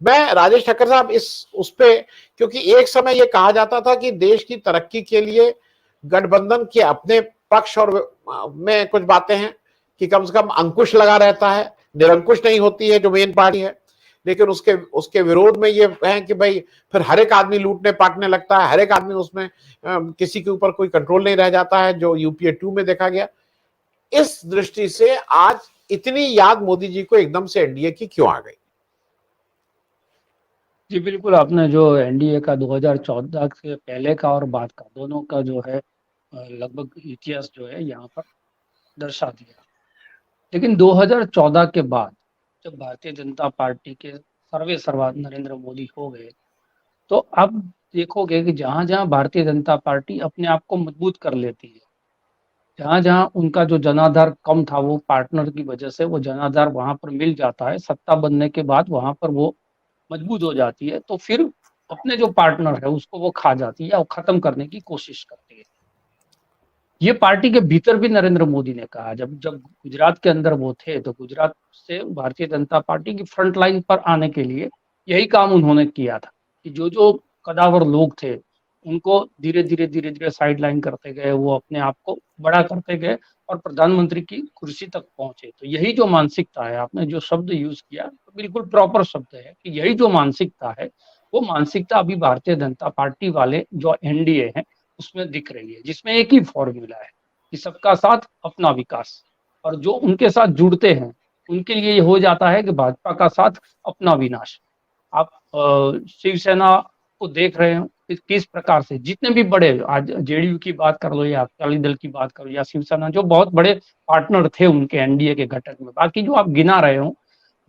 मैं राजेश ठाकर साहब इस उस पे, क्योंकि एक समय ये कहा जाता था कि देश की तरक्की के लिए गठबंधन के अपने पक्ष और में कुछ बातें हैं कि कम से कम अंकुश लगा रहता है, निरंकुश नहीं होती है जो मेन पार्टी है, लेकिन उसके उसके विरोध में ये है कि भाई फिर हर एक आदमी लूटने पाटने लगता है, हर एक आदमी उसमें किसी के ऊपर कोई कंट्रोल नहीं रह जाता है, जो यूपीए 2 में देखा गया। इस दृष्टि से आज इतनी याद मोदी जी को एकदम से एनडीए की क्यों आ गई? जी बिल्कुल, आपने जो एनडीए का 2014 से पहले का और बाद का दोनों का जो है लगभग इतिहास जो है यहाँ पर दर्शा दिया। लेकिन 2014 के बाद जब भारतीय जनता पार्टी के सर्वे सर्वा नरेंद्र मोदी हो गए, तो अब देखोगे कि जहां जहां भारतीय जनता पार्टी अपने आप को मजबूत कर लेती है, जहां जहां उनका जो जनाधार कम था, वो पार्टनर की वजह से वो जनाधार वहां पर मिल जाता है, सत्ता बनने के बाद वहां पर वो मजबूत हो जाती है, तो फिर अपने जो पार्टनर है उसको वो खा जाती है और खत्म करने की कोशिश करती है। ये पार्टी के भीतर भी नरेंद्र मोदी ने कहा, जब जब गुजरात के अंदर वो थे, तो गुजरात से भारतीय जनता पार्टी की फ्रंट लाइन पर आने के लिए यही काम उन्होंने किया था कि जो जो कदावर लोग थे उनको धीरे धीरे धीरे धीरे साइड लाइन करते गए, वो अपने आप को बड़ा करते गए और प्रधानमंत्री की कुर्सी तक पहुंचे। तो यही जो मानसिकता है, आपने जो शब्द यूज किया तो बिल्कुल प्रॉपर शब्द है कि यही जो मानसिकता है, वो मानसिकता अभी भारतीय जनता पार्टी वाले जो एनडीए है उसमें दिख रही है, जिसमें एक ही फॉर्मूला है कि सबका साथ अपना विकास। और जो उनके साथ जुड़ते हैं उनके लिए ये हो जाता है कि भाजपा का साथ अपना विनाश। आप शिवसेना को देख रहे हो किस प्रकार से, जितने भी बड़े, आज जेडीयू की बात कर लो या अकाली दल की बात करो या शिवसेना, जो बहुत बड़े पार्टनर थे उनके एनडीए के घटक में, बाकी जो आप गिना रहे हो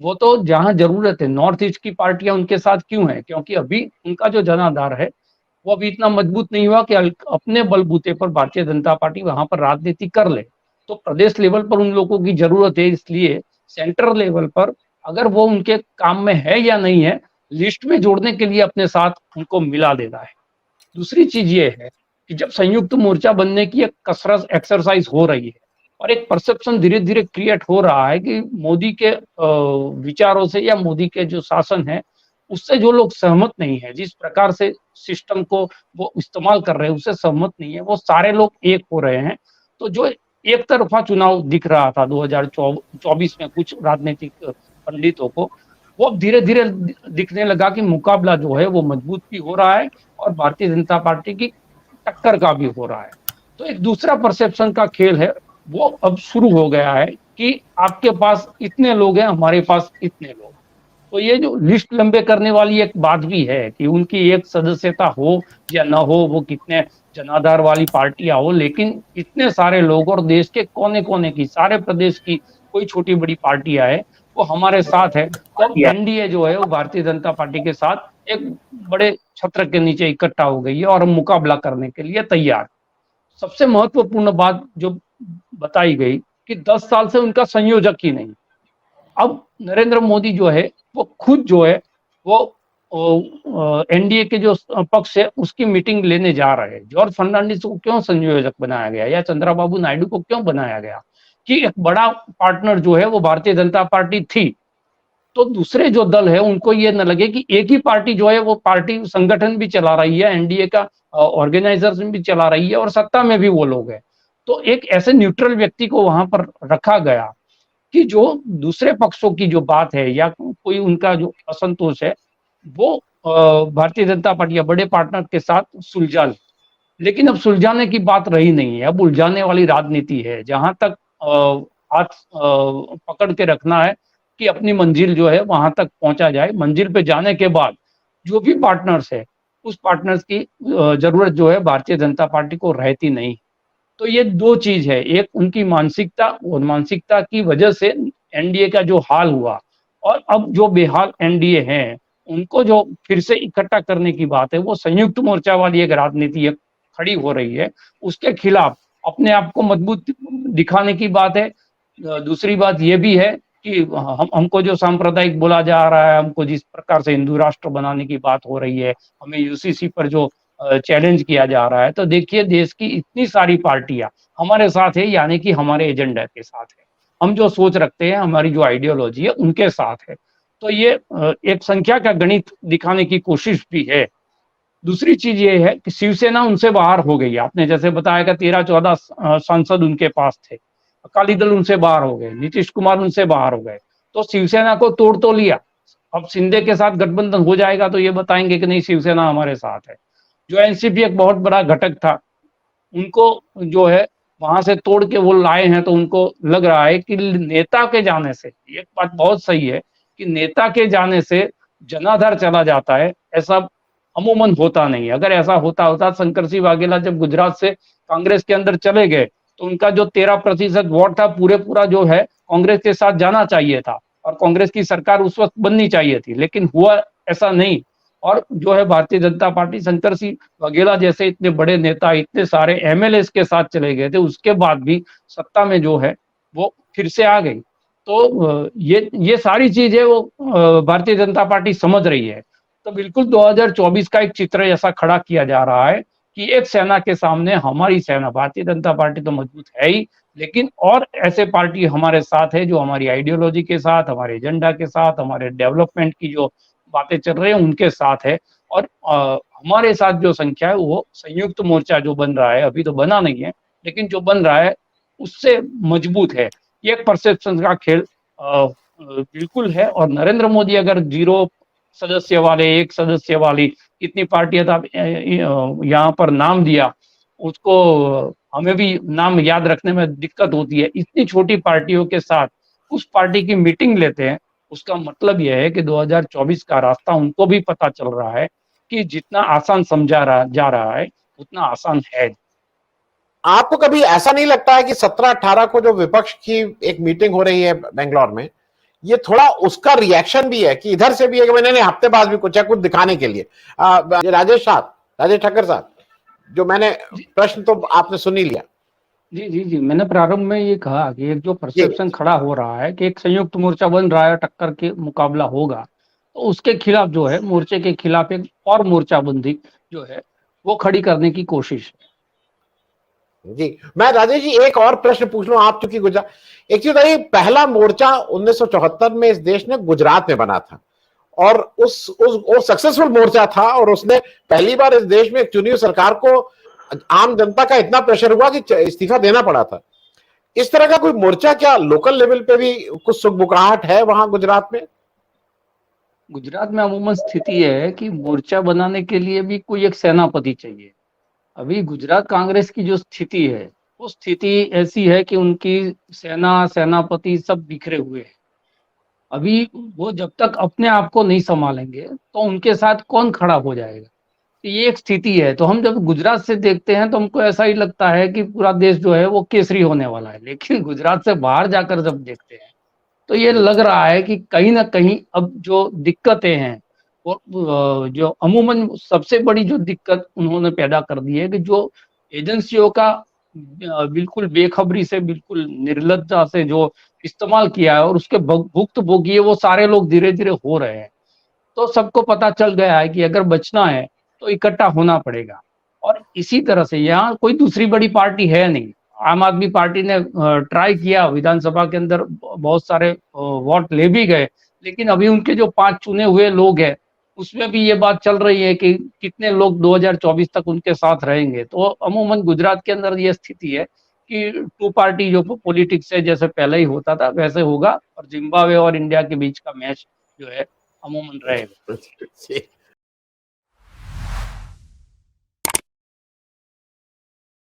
वो तो जहां जरूरत है नॉर्थ ईस्ट की पार्टियां उनके साथ क्यों है, क्योंकि अभी उनका जो जनाधार है वो अभी इतना मजबूत नहीं हुआ कि अपने बलबूते पर भारतीय जनता पार्टी वहां पर राजनीति कर ले। तो प्रदेश लेवल पर उन लोगों की जरूरत है, इसलिए सेंट्रल लेवल पर अगर वो उनके काम में है या नहीं है, लिस्ट में जोड़ने के लिए अपने साथ उनको मिला देना है। दूसरी चीज ये है कि जब संयुक्त मोर्चा बनने की एक कसरत एक्सरसाइज हो रही है और एक परसेप्शन धीरे धीरे क्रिएट हो रहा है कि मोदी के विचारों से या मोदी के जो शासन है उससे जो लोग सहमत नहीं है, जिस प्रकार से सिस्टम को वो इस्तेमाल कर रहे हैं उससे सहमत नहीं है, वो सारे लोग एक हो रहे हैं। तो जो एक तरफा चुनाव दिख रहा था 2024 में कुछ राजनीतिक पंडितों को, वो अब धीरे धीरे दिखने लगा कि मुकाबला जो है वो मजबूत भी हो रहा है और भारतीय जनता पार्टी की टक्कर का भी हो रहा है। तो एक दूसरा परसेप्शन का खेल है वो अब शुरू हो गया है कि आपके पास इतने लोग हैं, हमारे पास इतने लोग। तो ये जो लिस्ट लंबे करने वाली एक बात भी है कि उनकी एक सदस्यता हो या ना हो, वो कितने जनाधार वाली पार्टियां हो, लेकिन इतने सारे लोग और देश के कोने कोने की, सारे प्रदेश की कोई छोटी बड़ी पार्टियां है वो हमारे साथ है। तो अब एनडीए जो है वो भारतीय जनता पार्टी के साथ एक बड़े छत्र के नीचे इकट्ठा हो गई है और मुकाबला करने के लिए तैयार। सबसे महत्वपूर्ण बात जो बताई गई कि 10 साल से उनका संयोजक ही नहीं। अब नरेंद्र मोदी जो है वो खुद जो है वो एनडीए के जो पक्ष है उसकी मीटिंग लेने जा रहे हैं। जॉर्ज फर्नांडिस को क्यों संयोजक बनाया गया या चंद्रबाबू नायडू को क्यों बनाया गया कि एक बड़ा पार्टनर जो है वो भारतीय जनता पार्टी थी, तो दूसरे जो दल है उनको ये न लगे कि एक ही पार्टी जो है वो पार्टी संगठन भी चला रही है, एनडीए का ऑर्गेनाइजेशन भी चला रही है और सत्ता में भी वो लोग हैं। तो एक ऐसे न्यूट्रल व्यक्ति को वहां पर रखा गया कि जो दूसरे पक्षों की जो बात है या कोई उनका जो असंतोष है वो भारतीय जनता पार्टी या बड़े पार्टनर के साथ सुलझा ले। लेकिन अब सुलझाने की बात रही नहीं है, अब उलझाने वाली राजनीति है, जहां तक हाथ पकड़ के रखना है कि अपनी मंजिल जो है वहां तक पहुंचा जाए। मंजिल पे जाने के बाद जो भी पार्टनर्स है उस पार्टनर्स की जरूरत जो है भारतीय जनता पार्टी को रहती नहीं। तो ये दो चीज है, एक उनकी मानसिकता और मानसिकता की वजह से एनडीए का जो हाल हुआ, और अब जो बेहाल एनडीए है उनको जो फिर से इकट्ठा करने की बात है, वो संयुक्त मोर्चा वाली एक राजनीति खड़ी हो रही है, उसके खिलाफ अपने आप को मजबूत दिखाने की बात है। दूसरी बात ये भी है कि हमको जो सांप्रदायिक बोला जा रहा है, हमको जिस प्रकार से हिंदू राष्ट्र बनाने की बात हो रही है, हमें यूसीसी पर जो चैलेंज किया जा रहा है, तो देखिए देश की इतनी सारी पार्टियां हमारे साथ है, यानी कि हमारे एजेंडा के साथ है, हम जो सोच रखते हैं, हमारी जो आइडियोलॉजी है उनके साथ है। तो ये एक संख्या का गणित दिखाने की कोशिश भी है। दूसरी चीज ये है कि शिवसेना उनसे बाहर हो गई। आपने जैसे बताया कि 13-14 सांसद उनके पास थे, अकाली दल उनसे बाहर हो गए, नीतीश कुमार उनसे बाहर हो गए, तो शिवसेना को तोड़ तो लिया। अब शिंदे के साथ गठबंधन हो जाएगा तो ये बताएंगे कि नहीं शिवसेना हमारे साथ है। जो एनसीपी एक बहुत बड़ा घटक था, उनको जो है वहां से तोड़ के वो लाए हैं, तो उनको लग रहा है कि नेता के जाने से, एक बात बहुत सही है कि नेता के जाने से जनाधार चला जाता है, ऐसा अमूमन होता नहीं। अगर ऐसा होता होता, शंकर सिंह वाघेला जब गुजरात से कांग्रेस के अंदर चले गए तो उनका जो 13% वोट था पूरा जो है कांग्रेस के साथ जाना चाहिए था और कांग्रेस की सरकार उस वक्त बननी चाहिए थी, लेकिन हुआ ऐसा नहीं। और जो है भारतीय जनता पार्टी, शंकर सिंह वाघेला जैसे इतने बड़े नेता इतने सारे एमएलए के साथ चले गए थे, उसके बाद भी सत्ता में जो है वो फिर से आ गई। तो ये सारी चीजें वो भारतीय जनता पार्टी समझ रही है। तो बिल्कुल 2024 का एक चित्र ऐसा खड़ा किया जा रहा है कि एक सेना के सामने हमारी सेना भारतीय जनता पार्टी तो मजबूत है ही, लेकिन और ऐसे पार्टी हमारे साथ है जो हमारी आइडियोलॉजी के साथ, हमारे एजेंडा के साथ, हमारे डेवलपमेंट की जो बातें चल रही है उनके साथ है। और हमारे साथ जो संख्या है वो संयुक्त मोर्चा जो बन रहा है, अभी तो बना नहीं है लेकिन जो बन रहा है उससे मजबूत है। ये एक परसेप्शन का खेल बिल्कुल है। और नरेंद्र मोदी अगर 0 सदस्य वाले, 1 सदस्य वाली इतनी पार्टियां था, यहाँ पर नाम दिया, उसको हमें भी नाम याद रखने में दिक्कत होती है। इतनी छोटी पार्टियों के साथ उस पार्टी की मीटिंग लेते हैं, उसका मतलब यह है कि 2024 का रास्ता उनको भी पता चल रहा है कि जितना आसान समझा जा रहा है उतना आसान है। आपको कभी ऐसा नहीं लगता है कि 17-18 को जो विपक्ष की एक मीटिंग हो रही है बेंगलोर में, ये थोड़ा उसका रिएक्शन भी है कि इधर से भी है कि मैंने हफ्ते बाद भी कुछ है कुछ दिखाने के लिए? राजेश ठाकर साहब, जो मैंने प्रश्न तो आपने सुन ही लिया। जी, मैंने प्रारंभ में ये कहा कि एक जो परसेप्शन खड़ा हो रहा है कि एक संयुक्त मोर्चा बन रहा है, टक्कर के मुकाबला होगा, तो उसके खिलाफ जो है, मोर्चे के खिलाफ एक और मोर्चाबंदी जो है वो खड़ी करने की कोशिश है। जी, मैं राजेश जी एक और प्रश्न पूछ लूं, आप चूंकि गुजरात, एक चीज बताइए, पहला मोर्चा 1974 में इस देश ने गुजरात में बना था और वो सक्सेसफुल मोर्चा था और उसने पहली बार इस देश में चुनी हुई सरकार को आम जनता का इतना प्रेशर हुआ कि इस्तीफा देना पड़ा था। इस तरह का कोई मोर्चा क्या लोकल लेवल पे भी कुछ सुगबुगाहट है वहां गुजरात में? गुजरात में अमूमन स्थिति है कि मोर्चा बनाने के लिए भी कोई एक सेनापति चाहिए। अभी गुजरात कांग्रेस की जो स्थिति है वो स्थिति ऐसी है कि उनकी सेनापति सब बिखरे हुए हैं। अभी वो जब तक अपने आप को नहीं संभालेंगे तो उनके साथ कौन खड़ा हो जाएगा, तो ये एक स्थिति है। तो हम जब गुजरात से देखते हैं तो हमको ऐसा ही लगता है कि पूरा देश जो है वो केसरी होने वाला है, लेकिन गुजरात से बाहर जाकर जब देखते हैं तो ये लग रहा है कि कहीं ना कहीं अब जो दिक्कतें हैं वो जो अमूमन सबसे बड़ी जो दिक्कत उन्होंने पैदा कर दी है कि जो एजेंसियों का बिल्कुल बेखबरी से, बिल्कुल निर्लज्जा से जो इस्तेमाल किया है और उसके भुक्तभोगी वो सारे लोग धीरे धीरे हो रहे हैं। तो सबको पता चल गया है कि अगर बचना है तो इकट्ठा होना पड़ेगा। और इसी तरह से यहाँ कोई दूसरी बड़ी पार्टी है नहीं। आम आदमी पार्टी ने ट्राई किया, विधानसभा के अंदर बहुत सारे वोट ले भी गए, लेकिन अभी उनके जो 5 चुने हुए लोग हैं उसमें भी ये बात चल रही है कि कितने लोग 2024 तक उनके साथ रहेंगे। तो अमूमन गुजरात के अंदर ये स्थिति है कि 2 पार्टी जो पॉलिटिक्स है जैसे पहले ही होता था वैसे होगा और जिम्बाब्वे और इंडिया के बीच का मैच जो है अमूमन रहेगा।